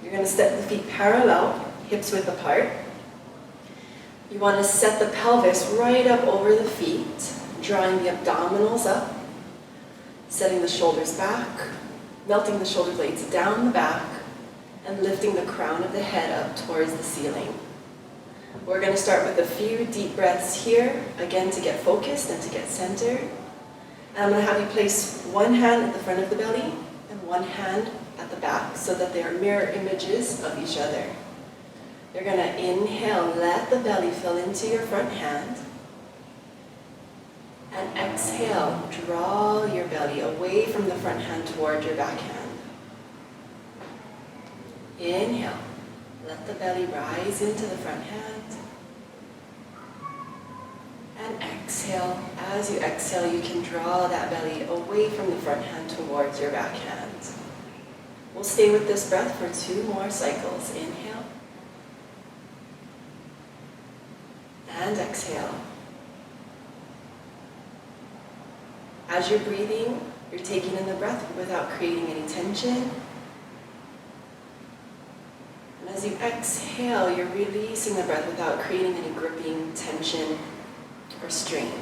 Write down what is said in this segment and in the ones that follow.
You're going to set the feet parallel, hips width apart. You want to set the pelvis right up over the feet, drawing the abdominals up, setting the shoulders back, melting the shoulder blades down the back, and lifting the crown of the head up towards the ceiling. We're going to start with a few deep breaths here, again to get focused and to get centered. And I'm going to have you place one hand at the front of the belly and one hand at the back so that they are mirror images of each other. You're going to inhale, let the belly fill into your front hand. And exhale, draw your belly away from the front hand toward your back hand. Inhale, let the belly rise into the front hand. And exhale. As you exhale, you can draw that belly away from the front hand towards your back hand. We'll stay with this breath for 2 more cycles. Inhale. And exhale. As you're breathing, you're taking in the breath without creating any tension. And as you exhale, you're releasing the breath without creating any gripping tension or strain.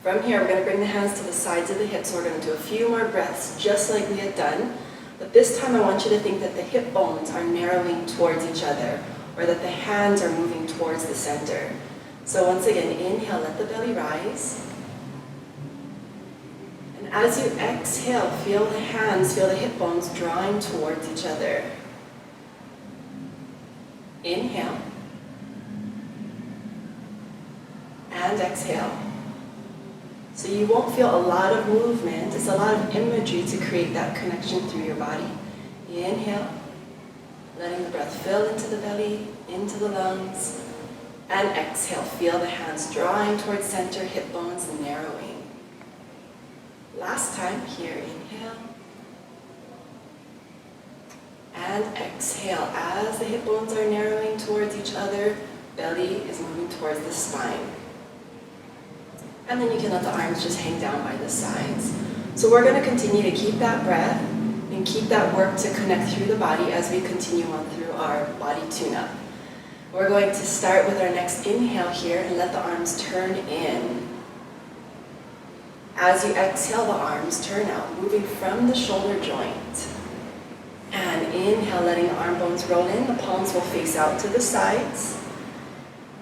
From here, we're going to bring the hands to the sides of the hips. So we're going to do a few more breaths just like we had done. But this time I want you to think that the hip bones are narrowing towards each other, or that the hands are moving towards the center. So once again, inhale, let the belly rise. And as you exhale, feel the hands, feel the hip bones drawing towards each other. Inhale. And exhale. So you won't feel a lot of movement. It's a lot of imagery to create that connection through your body. Inhale, letting the breath fill into the belly, into the lungs. And exhale, feel the hands drawing towards center, hip bones narrowing. Last time, here, inhale. And exhale, as the hip bones are narrowing towards each other, belly is moving towards the spine. And then you can let the arms just hang down by the sides. So we're going to continue to keep that breath and keep that work to connect through the body as we continue on through our body tune-up. We're going to start with our next inhale here and let the arms turn in. As you exhale, the arms turn out, moving from the shoulder joint. And inhale, letting the arm bones roll in, the palms will face out to the sides.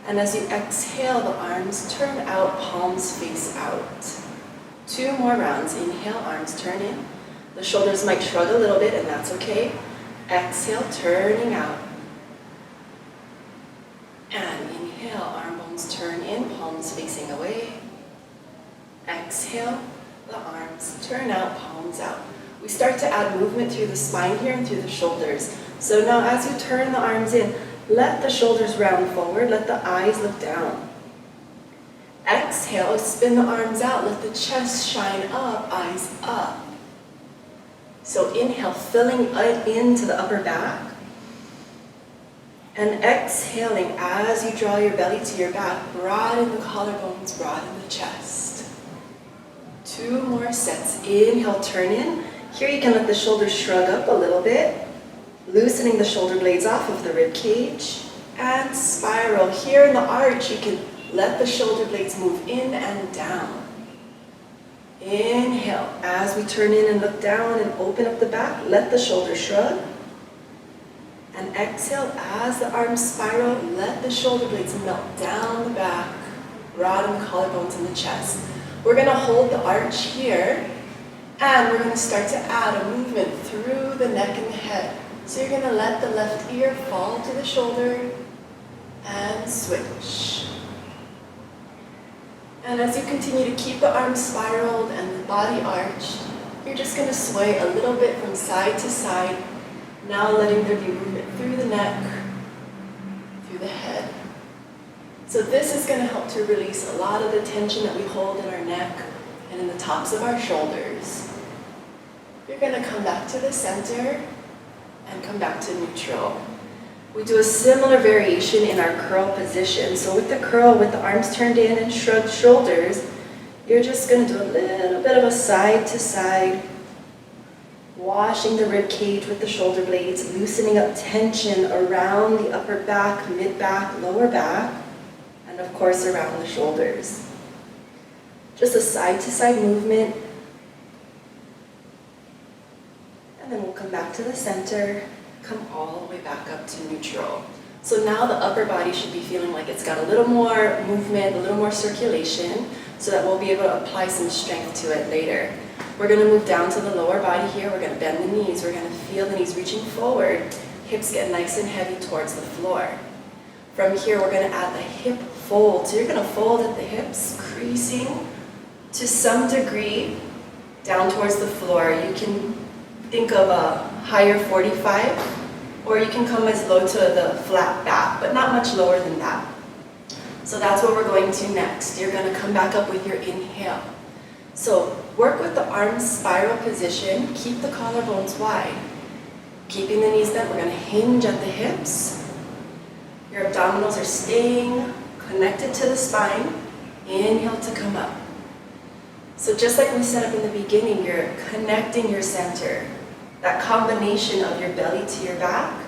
And as you exhale, the arms turn out, palms face out. 2 more rounds. Inhale, arms turn in. The shoulders might shrug a little bit, and that's okay. Exhale, turning out. And inhale, arm bones turn in, palms facing away. Exhale, the arms turn out, palms out. We start to add movement through the spine here and through the shoulders. So now as you turn the arms in, let the shoulders round forward, let the eyes look down. Exhale, spin the arms out, let the chest shine up, eyes up. So inhale, filling into the upper back. And exhaling, as you draw your belly to your back, broaden the collarbones, broaden the chest. 2 more sets. Inhale, turn in. Here you can let the shoulders shrug up a little bit, loosening the shoulder blades off of the rib cage. And spiral. Here in the arch, you can let the shoulder blades move in and down. Inhale. As we turn in and look down and open up the back, let the shoulders shrug. And exhale, as the arms spiral, let the shoulder blades melt down the back, broaden the collarbones and the chest. We're going to hold the arch here, and we're going to start to add a movement through the neck and the head. So you're going to let the left ear fall to the shoulder, and switch. And as you continue to keep the arms spiraled and the body arched, you're just going to sway a little bit from side to side, now letting there be movement through the neck, through the head. So this is going to help to release a lot of the tension that we hold in our neck and in the tops of our shoulders. You're going to come back to the center and come back to neutral. We do a similar variation in our curl position. So with the curl, with the arms turned in and shrugged shoulders, you're just going to do a little bit of a side to side washing the rib cage with the shoulder blades, loosening up tension around the upper back, mid back, lower back, and of course around the shoulders. Just a side-to-side movement. And then we'll come back to the center, come all the way back up to neutral. So now the upper body should be feeling like it's got a little more movement, a little more circulation, so that we'll be able to apply some strength to it later. We're going to move down to the lower body here. We're going to bend the knees. We're going to feel the knees reaching forward. Hips get nice and heavy towards the floor. From here, we're going to add the hip fold. So you're going to fold at the hips, creasing to some degree down towards the floor. You can think of a higher 45, or you can come as low to the flat back, but not much lower than that. So that's what we're going to next. You're going to come back up with your inhale. So work with the arms spiral position. Keep the collarbones wide. Keeping the knees bent, we're going to hinge at the hips. Your abdominals are staying connected to the spine. Inhale to come up. So just like we set up in the beginning, you're connecting your center. That combination of your belly to your back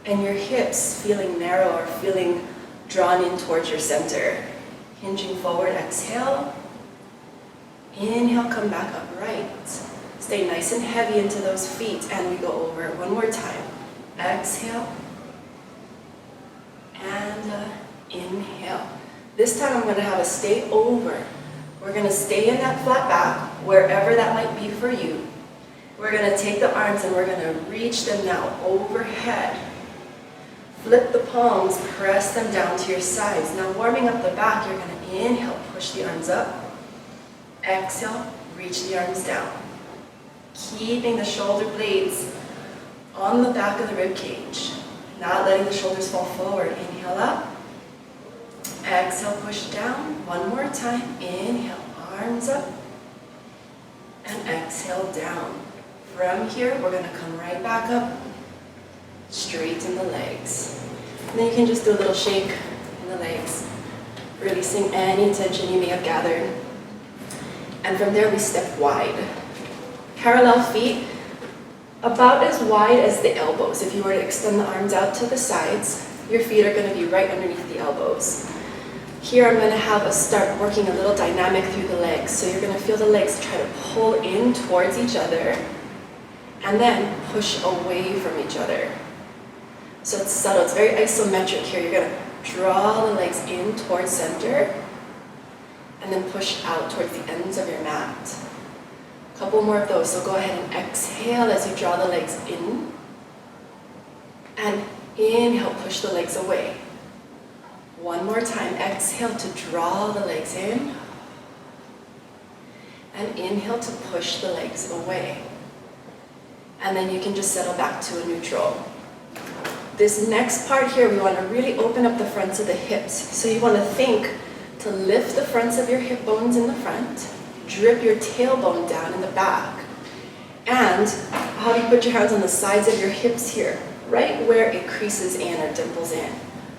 and your hips feeling narrow or feeling drawn in towards your center. Hinging forward, exhale. Inhale, come back upright. Stay nice and heavy into those feet, and we go over it one more time. Exhale. And inhale. This time I'm going to have a stay over. We're going to stay in that flat back, wherever that might be for you. We're going to take the arms and we're going to reach them now overhead. Flip the palms, press them down to your sides. Now warming up the back, you're going to inhale, push the arms up. Exhale, reach the arms down. Keeping the shoulder blades on the back of the rib cage. Not letting the shoulders fall forward. Inhale up. Exhale, push down. One more time. Inhale, arms up. And exhale, down. From here, we're going to come right back up. Straighten the legs. And then you can just do a little shake in the legs, releasing any tension you may have gathered. And from there, we step wide. Parallel feet, about as wide as the elbows. If you were to extend the arms out to the sides, your feet are going to be right underneath the elbows. Here, I'm going to have us start working a little dynamic through the legs. So you're going to feel the legs try to pull in towards each other, and then push away from each other. So it's subtle, it's very isometric here. You're going to draw the legs in towards center, and then push out towards the ends of your mat. A couple more of those, so go ahead and exhale as you draw the legs in, and inhale, push the legs away. One more time, exhale to draw the legs in, and inhale to push the legs away. And then you can just settle back to a neutral. This next part here, we want to really open up the fronts of the hips. So you want to think to lift the fronts of your hip bones in the front, drip your tailbone down in the back. And how do you put your hands on the sides of your hips here? Right where it creases in or dimples in.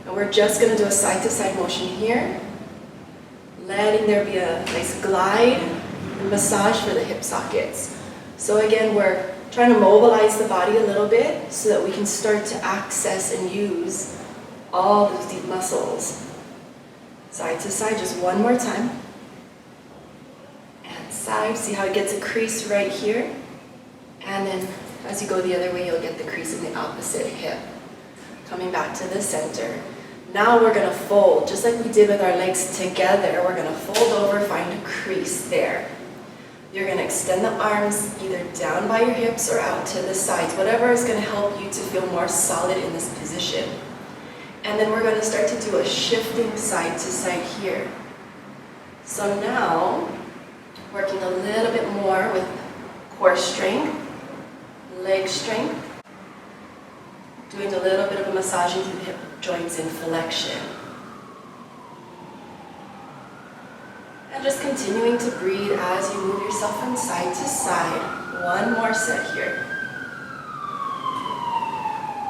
And we're just going to do a side-to-side motion here, letting there be a nice glide and massage for the hip sockets. So again, we're trying to mobilize the body a little bit so that we can start to access and use all those deep muscles. Side to side, just one more time. And side, see how it gets a crease right here? And then as you go the other way, you'll get the crease in the opposite hip. Coming back to the center. Now we're going to fold, just like we did with our legs together. We're going to fold over, find a crease there. You're going to extend the arms either down by your hips or out to the sides, whatever is going to help you to feel more solid in this position. And then we're going to start to do a shifting side to side here. So now, working a little bit more with core strength, leg strength, doing a little bit of a massaging through the hip joints in flexion. And just continuing to breathe as you move yourself from side to side. One more set here.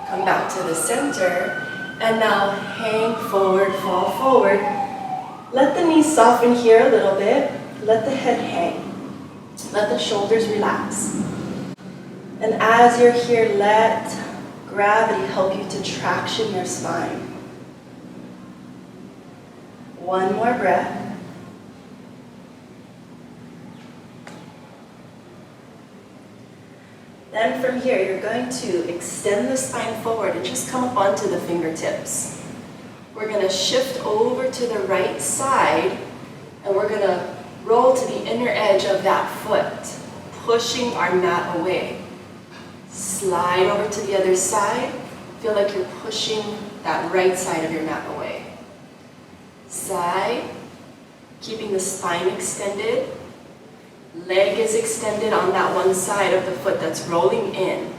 Come back to the center. And now hang forward, fall forward. Let the knees soften here a little bit. Let the head hang. Let the shoulders relax. And as you're here, let gravity help you to traction your spine. One more breath. Then from here, you're going to extend the spine forward and just come up onto the fingertips. We're going to shift over to the right side, and we're going to roll to the inner edge of that foot, pushing our mat away. Slide over to the other side. Feel like you're pushing that right side of your mat away. Side, keeping the spine extended. Leg is extended on that one side of the foot that's rolling in.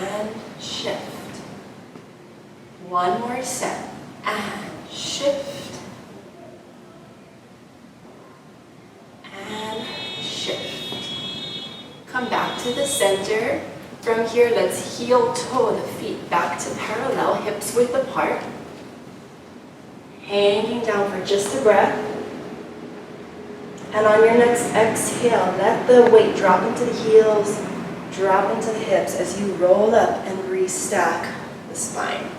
And shift. One more set. And shift. And shift. Come back to the center. From here, let's heel toe the feet back to parallel, hips width apart. Hanging down for just a breath. And on your next exhale, let the weight drop into the heels, drop into the hips as you roll up and restack the spine.